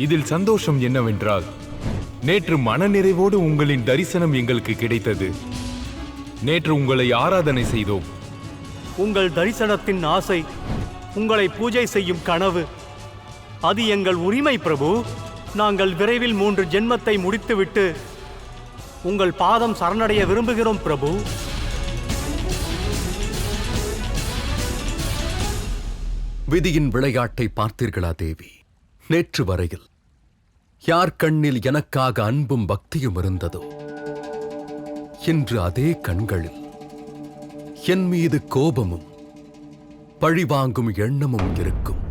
இதில் சந்தோஷம் என்னவென்றால், நேற்று மனநிறைவோடு உங்களின் தரிசனம் எங்களுக்கு கிடைத்தது. நேற்று உங்களை ஆராதனை செய்தோம். உங்கள் தரிசனத்தின் ஆசை, உங்களை பூஜை செய்யும் கனவு, அது எங்கள் உரிமை பிரபு. நாங்கள் விரைவில் 3 ஜென்மத்தை முடித்துவிட்டு உங்கள் பாதம் சரணடைய விரும்புகிறோம் பிரபு. விதியின் விளையாட்டை பார்த்தீர்களா தேவி? நேற்று வரையில் யார் கண்ணில் எனக்காக அன்பும் பக்தியும் இருந்ததோ, இன்று அதே கண்களில் என் மீது கோபமும் பழிவாங்கும் எண்ணமும் இருக்கும்.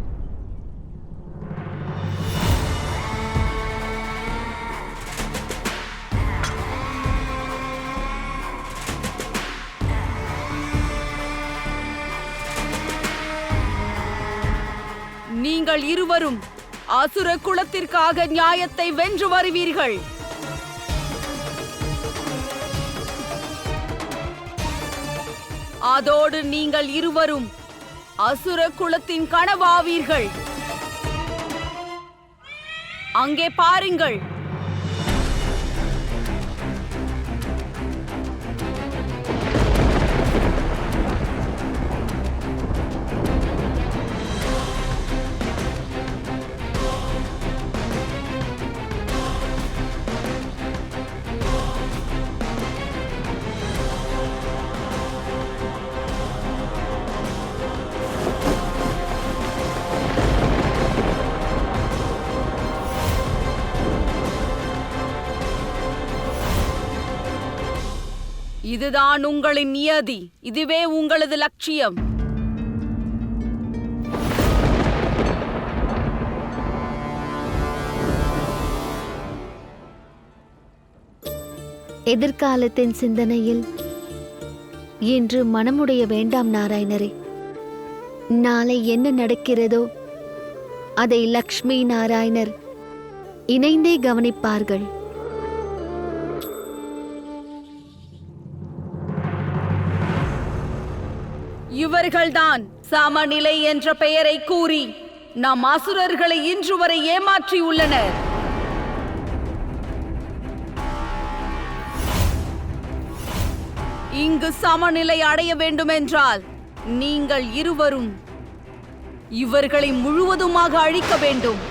நீங்கள் இருவரும் அசுர குலத்திற்காக நியாயத்தை வென்று வருவீர்கள். அதோடு நீங்கள் இருவரும் அசுர குலத்தின் கனவாவீர்கள். அங்கே பாருங்கள். இதுதான் உங்களின் நியதி. இதுவே உங்களது லட்சியம். எதிர்காலத்தின் சிந்தனையில் இன்று மனமுடைய வேண்டாம் நாராயணரே. நாளை என்ன நடக்கிறதோ அதை லக்ஷ்மி நாராயணர் இணைந்தே கவனிப்பார்கள். இவர்கள்தான் சமநிலை என்ற பெயரை கூறி நம் அசுரர்களை இன்று வரை ஏமாற்றியுள்ளனர். இங்கு சமநிலை அடைய வேண்டுமென்றால் நீங்கள் இருவரும் இவர்களை முழுவதுமாக அழிக்க வேண்டும்.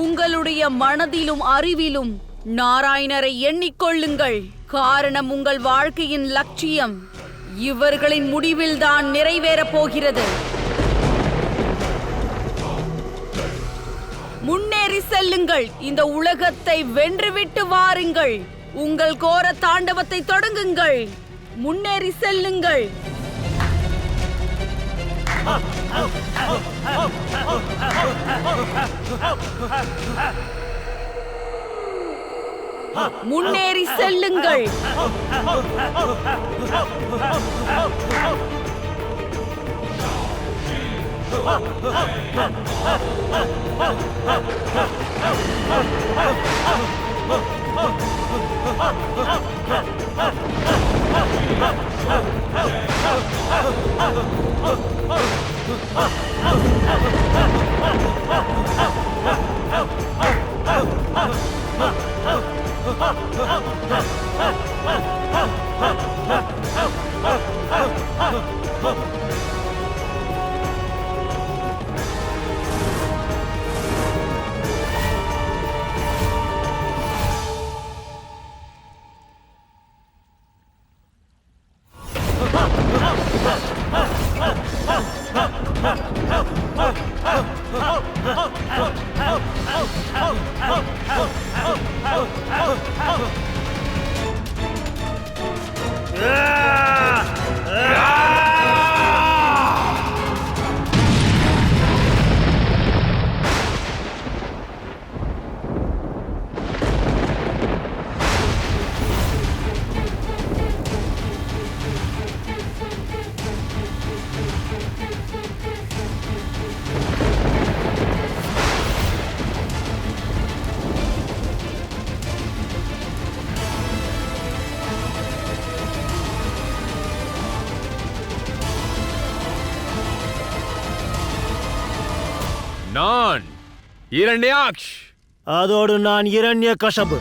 உங்களுடைய மனதிலும் அறிவிலும் நாராயணரை எண்ணிக்கொள்ளுங்கள். காரணம், உங்கள் வாழ்க்கையின் லட்சியம் இவர்களின் முடிவில்தான் நிறைவேறப் போகிறது. முன்னேறி செல்லுங்கள். இந்த உலகத்தை வென்றுவிட்டு வாருங்கள். உங்கள் கோர தாண்டவத்தை தொடங்குங்கள். முன்னேறி செல்லுங்கள். முன்னேறி செல்லுங்கள். இரண்யாக்ஷ், அதோடு நான் இரண்ய கஷபு.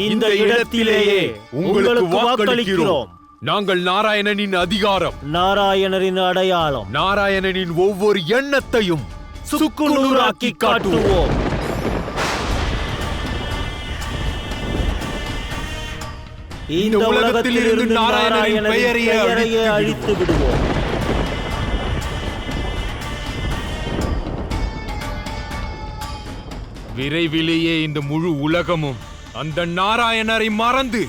இந்த இடத்திலேயே உங்களுக்கு வாக்களிக்கிறோம். நாங்கள் நாராயணனின் அதிகாரம், நாராயணரின் அடையாளம், நாராயணனின் ஒவ்வொரு எண்ணத்தையும் சுக்குநூறாக்கி காட்டுவோம். இந்த உலகத்தில் இருந்து நாராயணனின் பெயரையே அழித்து விடுவோம். விரைவிலேயே இந்த முழு உலகமும் அந்த நாராயணரை மறந்து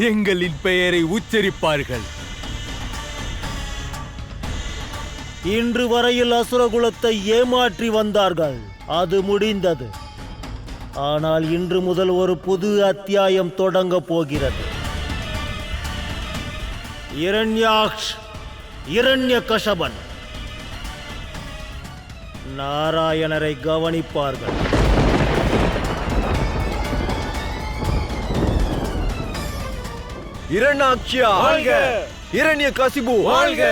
எங்களின் பெயரை உச்சரிப்பார்கள். இன்று வரையில் அசுரகுலத்தை ஏமாற்றி வந்தார்கள். அது முடிந்தது. ஆனால் இன்று முதல் ஒரு புது அத்தியாயம் தொடங்க போகிறது. இரண்யாக்ஷ், இரண்ய கஷபன் நாராயணரை கவனிப்பார்கள். இரண்யாக்ஷியா வாழ்க, இரண்ய கசிபு வாழ்க.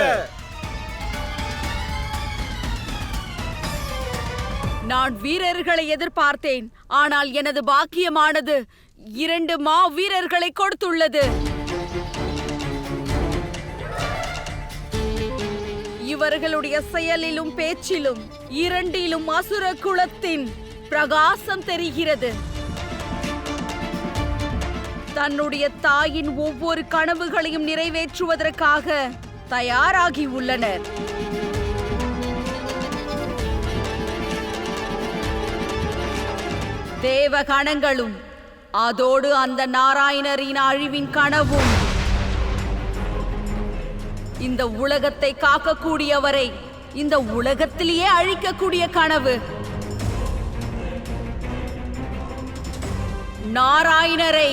நான் வீரர்களை எதிர்பார்த்தேன், ஆனால் எனது பாக்கியமானது 2 மா வீரர்களை கொடுத்துள்ளது. இவர்களுடைய செயலிலும் பேச்சிலும் இரண்டிலும் அசுர குலத்தின் பிரகாசம் தெரிகிறது. தன்னுடைய தாயின் ஒவ்வொரு கனவுகளையும் நிறைவேற்றுவதற்காக தயாராகி உள்ளனர். தேவகணங்களும் அதோடு அந்த நாராயணரின் அழிவின் கனவும். இந்த உலகத்தை காக்கக்கூடியவரை இந்த உலகத்திலேயே அழிக்கக்கூடிய கனவு. நாராயணரை,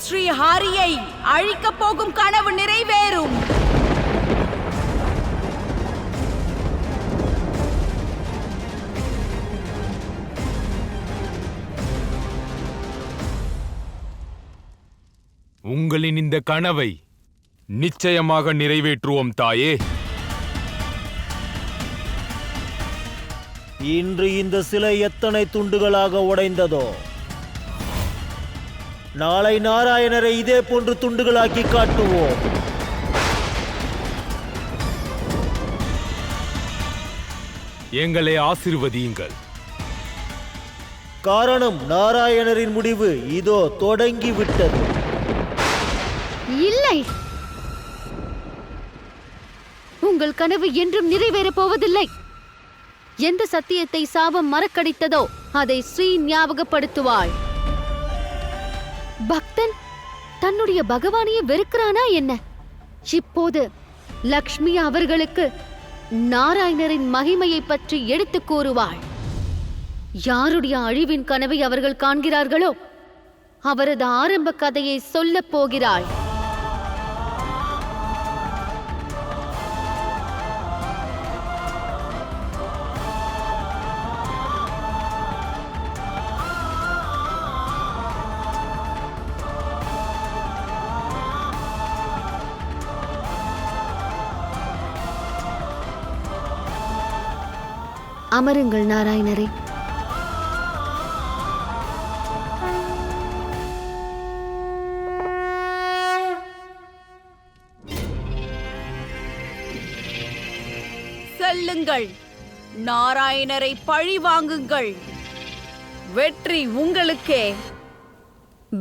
ஸ்ரீ ஹரியை அழிக்கப் போகும் கனவு நிறைவேறும். உங்களின் இந்த கனவை நிச்சயமாக நிறைவேற்றுவோம் தாயே. இன்று இந்த சிலை எத்தனை துண்டுகளாக உடைந்ததோ, நாளை நாராயணரை இதே போன்று துண்டுகளாக்கி காட்டுவோம். எங்களை ஆசீர்வதியுங்கள். காரணம், நாராயணரின் முடிவு இதோ தொடங்கிவிட்டது. இல்லை, உங்கள் கனவு என்றும் நிறைவேறப் போவதில்லை. எந்த சத்தியத்தை சாபம் மறக்கடித்ததோ அதை ஸ்ரீ ஞாபகப்படுத்துவாள். பக்தன் தன்னுடைய பகவானையே வெறுக்கிறானா என்ன? இப்போது லக்ஷ்மி அவர்களுக்கு நாராயணரின் மகிமையை பற்றி எடுத்துக் கூறுவாள். யாருடைய அழிவின் கனவை அவர்கள் காண்கிறார்களோ அவரது ஆரம்ப கதையை சொல்லப் போகிறாள். அமருங்கள் நாராயணரே. செல்லுங்கள், நாராயணரை பழி வாங்குங்கள். வெற்றி உங்களுக்கே.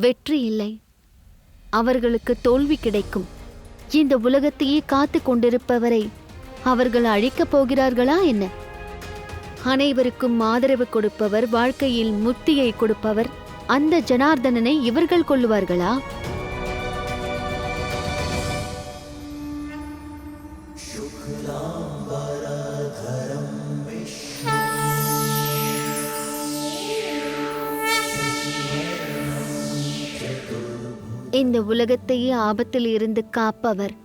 வெற்றி இல்லை, அவர்களுக்கு தோல்வி கிடைக்கும். இந்த உலகத்தையே காத்து கொண்டிருப்பவரை அவர்கள் அழிக்கப் போகிறார்களா என்ன? அனைவருக்கும் ஆதரவு கொடுப்பவர், வாழ்க்கையில் முக்தியை கொடுப்பவர், அந்த ஜனார்தனனை இவர்கள் கொல்லுவார்களா? இந்த உலகத்தையே ஆபத்தில் இருந்து காப்பவர்,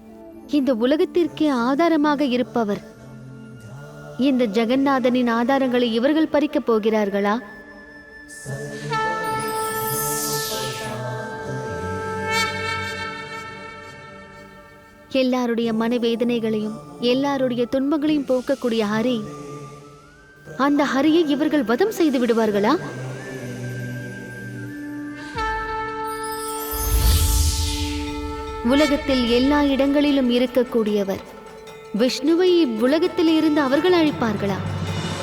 இந்த உலகத்திற்கே ஆதாரமாக இருப்பவர், இந்த ஜெகநாதனின் ஆதாரங்களை இவர்கள் பறிக்கப் போகிறார்களா? எல்லாருடைய மனவேதனைகளையும் எல்லாருடைய துன்பங்களையும் போக்கக்கூடிய ஹரி அந்த ஹரியை இவர்கள் வதம் செய்து விடுவார்களா? உலகத்தில் எல்லா இடங்களிலும் இருக்கக்கூடியவர் விஷ்ணுவை இவ்வுலகத்தில் இருந்து அவர்கள் அழைப்பார்களா?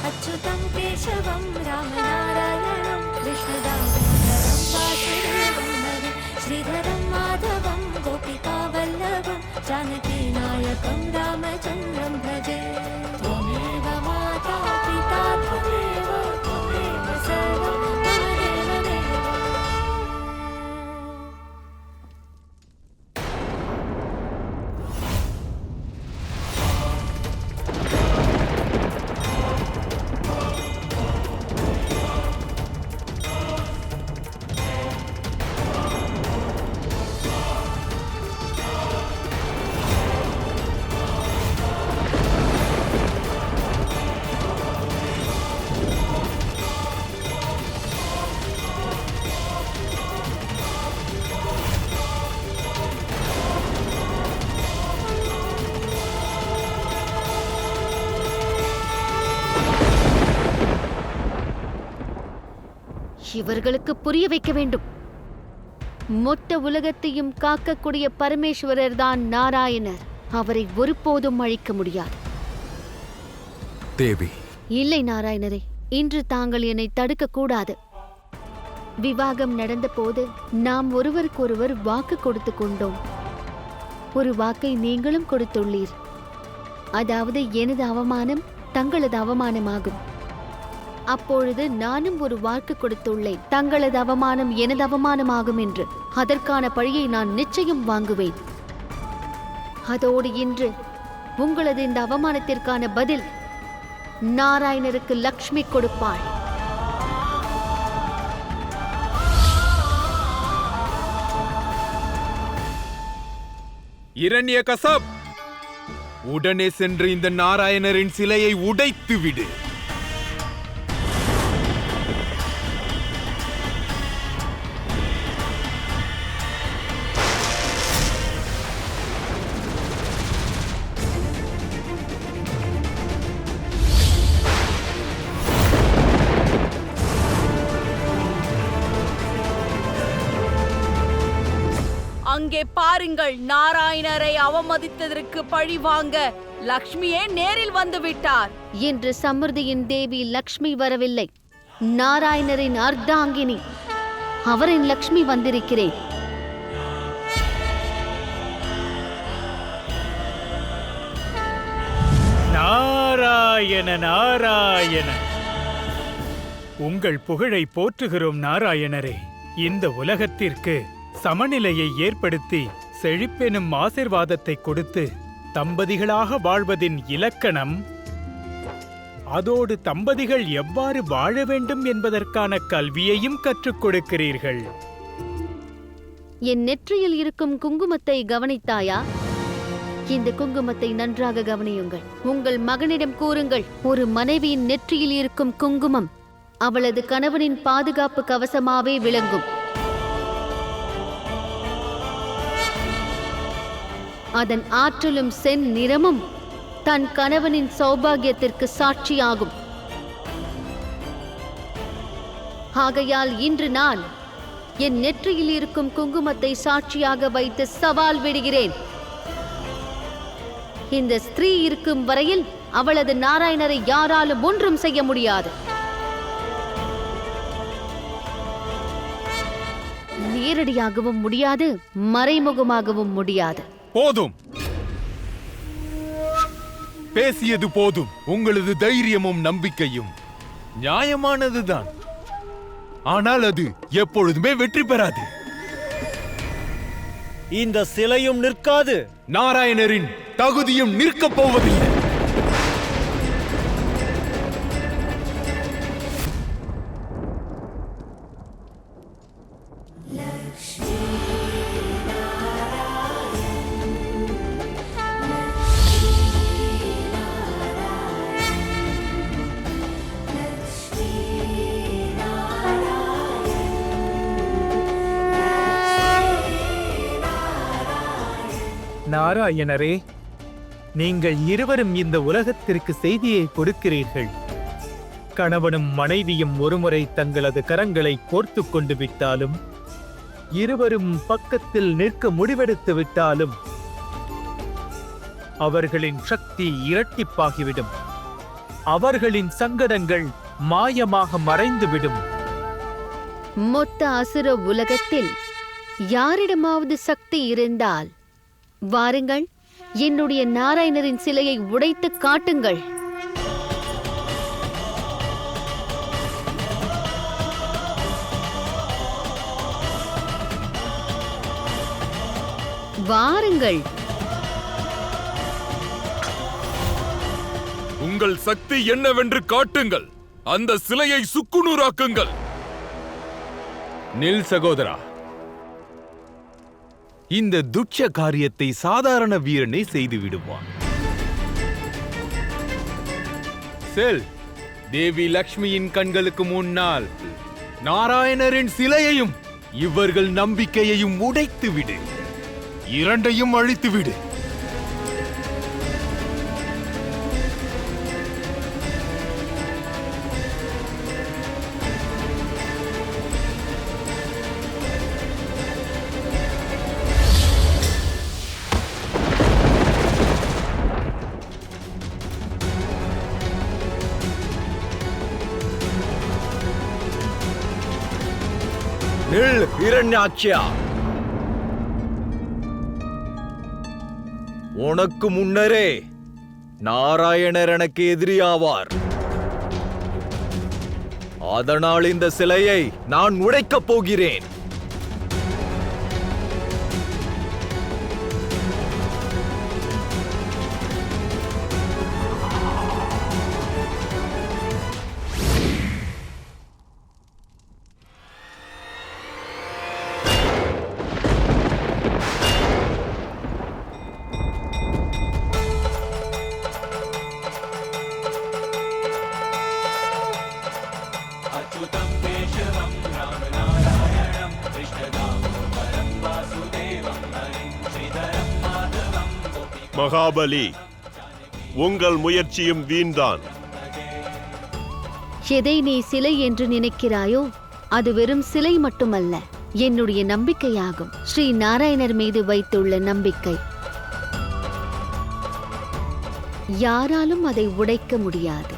அச்சுதம் கேசவம் ராமநாராயணம் கிருஷ்ணதாமோதரம் வாசுதேவம் ஹரி ஸ்ரீதரம் மாதவம் கோபிகா வல்லபம் ஜானகி நாயகம் ராமச்சந்திரம் பஜே त्वमेव माता पिता त्वमेव त्वमेव सर्वं त्वमेव देवा. இவர்களுக்கு புரிய வைக்க வேண்டும். மொத்த உலகத்தையும் காக்கக்கூடிய பரமேஸ்வரர் தான் நாராயணர். அவரை ஒருபோதும் அழிக்க முடியாது. தேவி, இல்லை நாராயணரே, இன்று தாங்கள் என்னை தடுக்க கூடாது. விவாகம் நடந்தபோது நாம் ஒருவருக்கொருவர் வாக்கு கொடுத்து கொண்டோம். ஒரு வாக்கை நீங்களும் கொடுத்துள்ளீர். அதாவது எனது அவமானம் தங்களது அவமானமாகும். அப்பொழுது நானும் ஒரு வாக்கு கொடுத்துள்ளேன், தங்களது அவமானம் எனது அவமானமாகும் என்று. அதற்கான பழியை நான் நிச்சயம் வாங்குவேன். அதோடு இன்று உங்களது இந்த அவமானத்திற்கான பதில் நாராயணருக்கு லக்ஷ்மி கொடுப்பாள். இரண்யகசப், உடனே சென்று இந்த நாராயணரின் சிலையை உடைத்து விடு. அங்கே பாருங்கள், நாராயணரை அவமதித்ததற்கு பழி வாங்க லக்ஷ்மியே நேரில் வந்து விட்டார். இன்று சமிருதியின் தேவி லக்ஷ்மி வரவில்லை, நாராயணரின் அர்த்தாங்கினி அவரின் லக்ஷ்மி வந்திருக்கிறேன். நாராயண நாராயண, உங்கள் புகழை போற்றுகிறோம் நாராயணரே. இந்த உலகத்திற்கு சமநிலையை ஏற்படுத்தி செழிப்பெனும் ஆசிர்வாதத்தை கொடுத்து தம்பதிகளாக வாழ்வதின் இலக்கணம், அதோடு தம்பதிகள் எவ்வாறு வாழ வேண்டும் என்பதற்கான கல்வியையும் கற்றுக் கொடுக்கிறீர்கள். என் நெற்றியில் இருக்கும் குங்குமத்தை கவனித்தாயா? இந்த குங்குமத்தை நன்றாக கவனியுங்கள். உங்கள் மகனிடம் கூறுங்கள், ஒரு மனைவியின் நெற்றியில் இருக்கும் குங்குமம் அவளது கணவனின் பாதுகாப்பு கவசமாவே விளங்கும். அதன் ஆற்றலும் சென் நிறமும் தன் கணவனின் சௌபாகியத்திற்கு சாட்சியாகும். ஆகையால் இன்று நான் என் நெற்றியில் இருக்கும் குங்குமத்தை சாட்சியாக வைத்து சவால் விடுகிறேன். இந்த ஸ்திரீ இருக்கும் வரையில் அவளது நாராயணரை யாராலும் ஒன்றும் செய்ய முடியாது. நேரடியாகவும் முடியாது, மறைமுகமாகவும் முடியாது. போதும், பேசியது போதும். உங்களது தைரியமும் நம்பிக்கையும் நியாயமானதுதான். ஆனால் அது எப்பொழுதுமே வெற்றி பெறாது. இந்த சிலையும் நிற்காது. நாராயணரின் தகுதியும் நிற்கப் போவதில்லை. நாராயணரே, நீங்கள் இருவரும் இந்த உலகத்திற்கு செய்தியை கொடுக்கிறீர்கள். கணவனும் மனைவியும் ஒருமுறை தங்களது கரங்களை கோர்த்து கொண்டு விட்டாலும், இருவரும் பக்கத்தில் நிற்க முடிவெடுத்து விட்டாலும் அவர்களின் சக்தி இரட்டிப்பாகிவிடும். அவர்களின் சங்கடங்கள் மாயமாக மறைந்துவிடும். மொத்த அசுர உலகத்தில் யாரிடமாவது சக்தி இருந்தால் வாருங்கள், என்னுடைய நாராயணரின் சிலையை உடைத்து காட்டுங்கள். வாருங்கள். உங்கள் சக்தி என்னவென்று காட்டுங்கள். அந்த சிலையை சுக்குநூறாக்குங்கள். நில் சகோதரா, இந்த துட்ச காரியத்தை சாதாரண வீரனே செய்து விடுவான். செல், தேவி லக்ஷ்மியின் கண்களுக்கு முன்னால் நாராயணரின் சிலையையும் இவர்கள் நம்பிக்கையையும் உடைத்து விடு. இரண்டையும் அழித்து விடு. நில் இரண்யாட்சியா. உனக்கு முன்னரே நாராயணர் எனக்கு எதிரியாவார். அதனால் இந்த சிலையை நான் உடைக்கப் போகிறேன். மகாபலி, உங்கள் முயற்சியும் வீண்தான். எதை நீ சிலை என்று நினைக்கிறாயோ அது வெறும் சிலை மட்டுமல்ல, என்னுடைய நம்பிக்கையாகும். ஸ்ரீ நாராயணர் மீது வைத்துள்ள நம்பிக்கை. யாராலும் அதை உடைக்க முடியாது.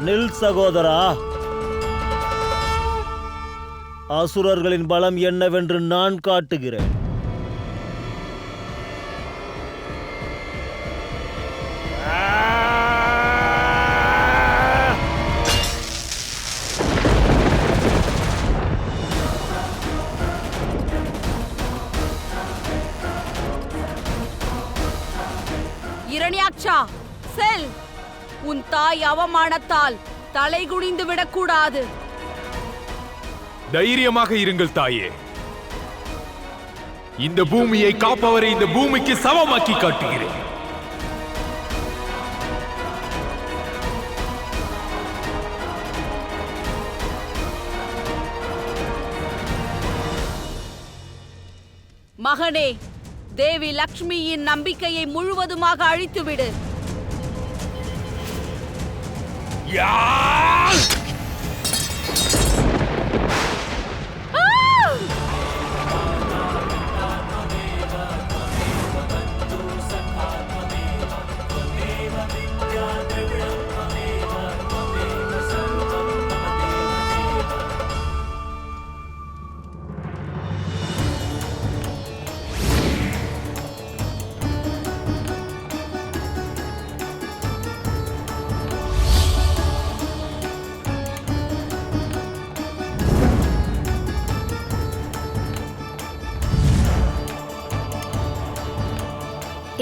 நில் சகோதரா. அசுரர்களின் பலம் என்னவென்று நான் காட்டுகிறேன். இரண்யாட்சா, செல். உன் தாய் அவமானத்தால் தலை குனிந்து விடக்கூடாது. தைரியமாக இருங்கள் தாயே. இந்த பூமியை காப்பவரை இந்த பூமிக்கு சமமாக்கி காட்டுகிறேன். மகனே, தேவி லக்ஷ்மியின் நம்பிக்கையை முழுவதுமாக அழித்துவிடு.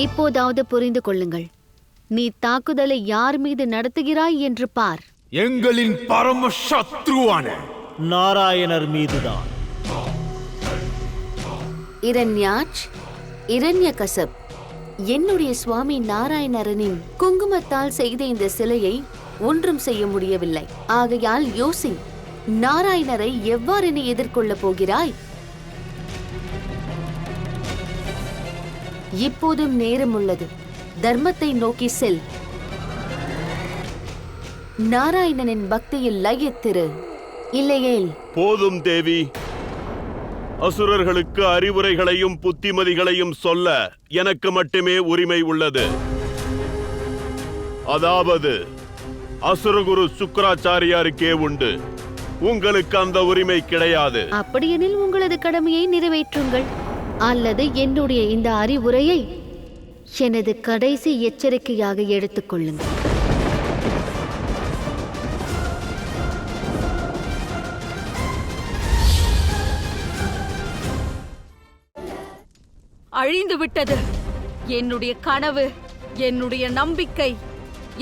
இப்போதாவது புரிந்து கொள்ளுங்கள். நீ தாக்குதலை யார் மீது நடத்துகிறாய் என்று பார். எங்களின் பரம சத்ருவான நாராயணர் மீதுதான். இரண்யாட்ச், இரண்யகசப், என்னுடைய சுவாமி நாராயணரனின் குங்குமத்தால் செய்த இந்த சிலையை ஒன்றும் செய்ய முடியவில்லை. ஆகையால் யோசி, நாராயணரை எவ்வாறு நீ எதிர்கொள்ளப் போகிறாய்? இப்போதும் நேரம் உள்ளது. தர்மத்தை நோக்கி செல். நாராயணனின் பக்தியில் லயித்திரு. இல்லையேல் போதும் தேவி. அசுரர்களுக்கு அறிவுரைகளையும் புத்திமதிகளையும் சொல்ல எனக்கு மட்டுமே உரிமை உள்ளது. அதாவது அசுரகுரு சுக்கராச்சாரியாருக்கே உண்டு. உங்களுக்கு அந்த உரிமை கிடையாது. அப்படியெனில் உங்களது கடமையை நிறைவேற்றுங்கள், அல்லது என்னுடைய இந்த அறிவுரையை எனது கடைசி எச்சரிக்கையாக எடுத்துக்கொள்ளுங்கள். அழிந்து விட்டது என்னுடைய கனவு, என்னுடைய நம்பிக்கை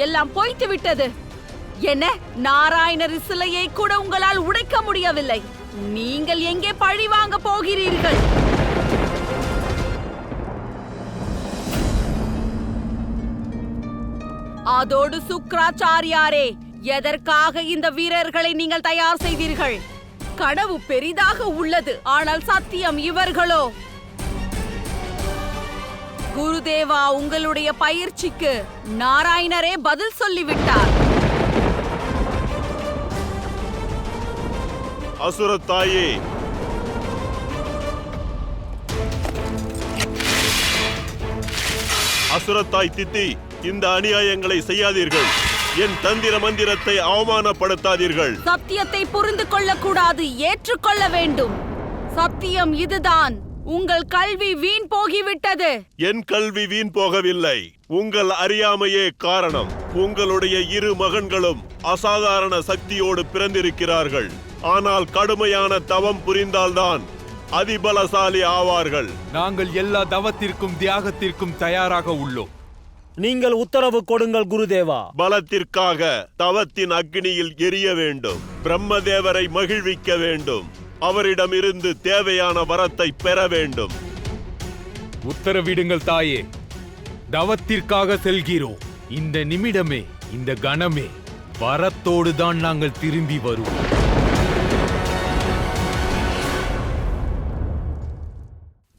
எல்லாம் போய்த்து விட்டது. என்ன, நாராயணர் சிலையை கூட உங்களால் உடைக்க முடியவில்லை. நீங்கள் எங்கே பழி வாங்க போகிறீர்கள்? அதோடு சுக்கராச்சாரியாரே, எதற்காக இந்த வீரர்களை நீங்கள் தயார் செய்தீர்கள்? கனவு பெரிதாக உள்ளது, ஆனால் சத்தியம் இவர்களோ? குருதேவா, உங்களுடைய பயிற்சிக்கு நாராயணரே பதில் சொல்லிவிட்டார். அசுரத்தாயே, அசுரத்தாய் தித்தி, இந்த அநியாயங்களை செய்யாதீர்கள். என் தந்திர மந்திரத்தை அவமானப்படுத்தாதீர்கள். சத்தியத்தை புரிந்து கொள்ளக்கூடாது, ஏற்றுக்கொள்ள வேண்டும். சத்தியம் இதுதான். உங்கள் கல்வி வீண் போகிவிட்டது. என் கல்வி வீண் போகவில்லை. உங்கள் அறியாமையே காரணம். உங்களுடைய இரு மகன்களும் அசாதாரண சக்தியோடு பிறந்திருக்கிறார்கள். ஆனால் கடுமையான தவம் புரிந்தால்தான் அதிபலசாலி ஆவார்கள். நாங்கள் எல்லா தவத்திற்கும் தியாகத்திற்கும் தயாராக உள்ளோம். நீங்கள் உத்தரவு கொடுங்கள் குருதேவா. பலத்திற்காக தவத்தின் அக்னியில் எரிய வேண்டும். பிரம்மதேவரை மகிழ்விக்க வேண்டும். அவரிடமிருந்து தேவையான வரத்தை பெற வேண்டும். உத்தரவிடுங்கள் தாயே. தவத்திற்காக செல்கிறோம். இந்த நிமிடமே, இந்த கணமே வரத்தோடுதான் நாங்கள் திரும்பி வருவோம்.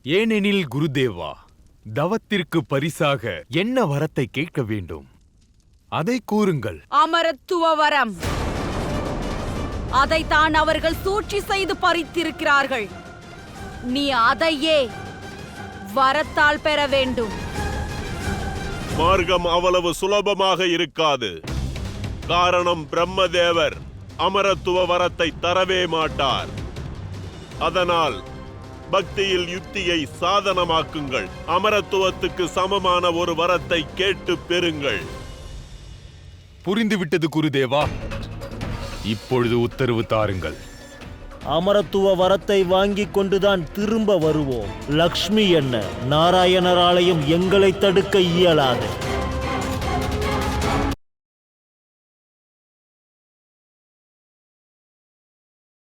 ஏனெனில் குருதேவா, தவத்திற்கு பரிசாக என்ன வரத்தை கேட்க வேண்டும்? அதை கூறுங்கள். அமரத்துவ வரம். அதைத்தான் அவர்கள் சூழ்ச்சி செய்து பறித்திருக்கிறார்கள். நீ அதையே வரத்தால் பெற வேண்டும். மார்க்கம் அவ்வளவு சுலபமாக இருக்காது. காரணம், பிரம்மதேவர் அமரத்துவ வரத்தை தரவே மாட்டார். அதனால் பக்தியில் யுக்தியை சாதனமாக்குங்கள். அமரத்துவத்துக்கு சமமான ஒரு வரத்தை கேட்டு பெறுங்கள். புரிந்துவிட்டது குருதேவா. இப்பொழுது உத்தரவு தாருங்கள். அமரத்துவ வரத்தை வாங்கி கொண்டுதான் திரும்ப வருவோம். லக்ஷ்மி என்ன, நாராயணராலயம் எங்களை தடுக்க இயலாது.